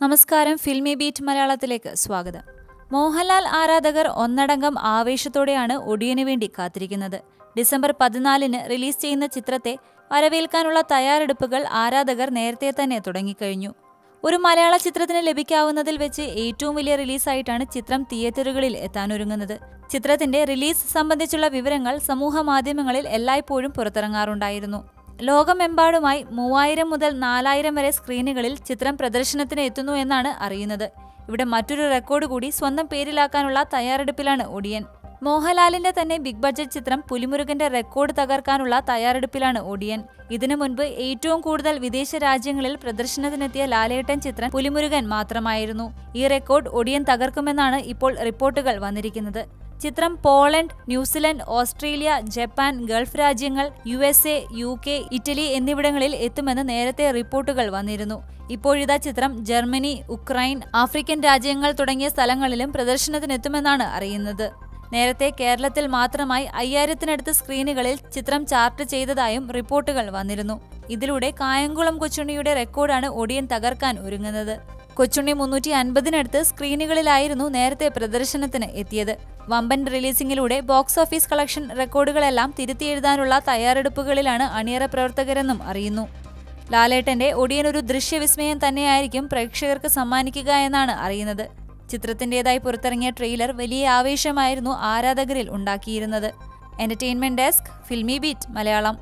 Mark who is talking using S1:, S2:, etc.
S1: നമസ്കാരം, filmy beat മലയാളത്തിലേക്ക് സ്വാഗതം. മോഹൻലാൽ ആരാധകർ ഒന്നടങ്കം ആവേശത്തോടെയാണ് ഒടിയന് വേണ്ടി കാത്തിരിക്കുന്നത്. ഡിസംബർ 14-ന് റിലീസ് ചെയ്യുന്ന ചിത്രത്തെ വരവേൽക്കാനുള്ള തയ്യാറെടുപ്പുകൾ ആരാധകർ നേരത്തെ തന്നെ തുടങ്ങിക്കഴിഞ്ഞു. ഒരു മലയാള ചിത്രത്തിന് ലഭിക്കാവുന്നതിൽ വെച്ച് ഏറ്റവും വലിയ റിലീസായിട്ടാണ് ചിത്രം തിയേറ്ററുകളിൽ എത്താനൊരുങ്ങുന്നത്. ചിത്രത്തിന്റെ റിലീസ് സംബന്ധിച്ചുള്ള വിവരങ്ങൾ സമൂഹ മാധ്യമങ്ങളിൽ എല്ലായ്പ്പോഴും പുറത്തിറങ്ങാറുണ്ടായിരുന്നു. ലോകമെമ്പാടുമായി 3000 മുതൽ 4000 വരെ സ്ക്രീനുകളിൽ ചിത്രം പ്രദർശനത്തിന് എത്തുന്നു എന്നാണ് അറിയുന്നത്. ഇവിടെ മറ്റൊരു റെക്കോർഡ് കൂടി സ്വന്തം പേരിലാക്കാനുള്ള തയ്യാറെടുപ്പിലാണ് ഒടിയൻ. മോഹൻലാലിന്റെ തന്നെ ബിഗ് ബഡ്ജറ്റ് ചിത്രം പുലിമുരുകന്റെ റെക്കോർഡ് തകർക്കാനുള്ള തയ്യാറെടുപ്പിലാണ് ഒടിയൻ. ഇതിനു മുൻപ് ഏറ്റവും കൂടുതൽ വിദേശ രാജ്യങ്ങളിൽ പ്രദർശനത്തിനെത്തിയ ലാലേട്ടൻ ചിത്രം പുലിമുരുകൻ മാത്രമായിരുന്നു. ഈ റെക്കോർഡ് ഒടിയൻ തകർക്കുമെന്നാണ് ഇപ്പോൾ റിപ്പോർട്ടുകൾ വന്നിരിക്കുന്നത്. ചിത്രം Poland, New Zealand, Australia, Japan, Gulf രാജ്യങ്ങൾ, USA, UK, ഇറ്റലി എന്നിവിടങ്ങളിൽ എത്തുമെന്ന് നേരത്തെ റിപ്പോർട്ടുകൾ വന്നിരുന്നു. ഇപ്പോഴിതാ ചിത്രം ജർമ്മനി, ഉക്രൈൻ, ആഫ്രിക്കൻ രാജ്യങ്ങൾ തുടങ്ങിയ സ്ഥലങ്ങളിലും പ്രദർശനത്തിനെത്തുമെന്നാണ് അറിയുന്നത്. നേരത്തെ കേരളത്തിൽ മാത്രമായി 5000-നടുത്ത് സ്ക്രീനുകളിൽ ചിത്രം ചാർട്ട് ചെയ്തതായും റിപ്പോർട്ടുകൾ വന്നിരുന്നു. ഇതിലൂടെ കായംകുളം കൊച്ചുണ്ണിയുടെ റെക്കോർഡാണ് ഒടിയൻ തകർക്കാൻ ഒരുങ്ങുന്നത്. കൊച്ചുണ്ണി 350-നടുത്ത് സ്ക്രീനുകളിലായിരുന്നു നേരത്തെ പ്രദർശനത്തിന് എത്തിയത്. വമ്പൻ റിലീസിംഗിലൂടെ ബോക്സ് ഓഫീസ് കളക്ഷൻ റെക്കോർഡുകളെല്ലാം തിരുത്തിയെഴുതാനുള്ള തയ്യാറെടുപ്പുകളിലാണ് അണിയറ പ്രവർത്തകരെന്നും അറിയുന്നു. ലാലേട്ടന്റെ ഒടിയൻ ഒരു ദൃശ്യവിസ്മയം തന്നെയായിരിക്കും പ്രേക്ഷകർക്ക് സമ്മാനിക്കുക എന്നാണ് അറിയുന്നത്. ചിത്രത്തിന്റേതായി പുറത്തിറങ്ങിയ ട്രെയിലർ വലിയ ആവേശമായിരുന്നു ആരാധകരിൽ ഉണ്ടാക്കിയിരുന്നത്. Entertainment desk, Filmibeat Malayalam.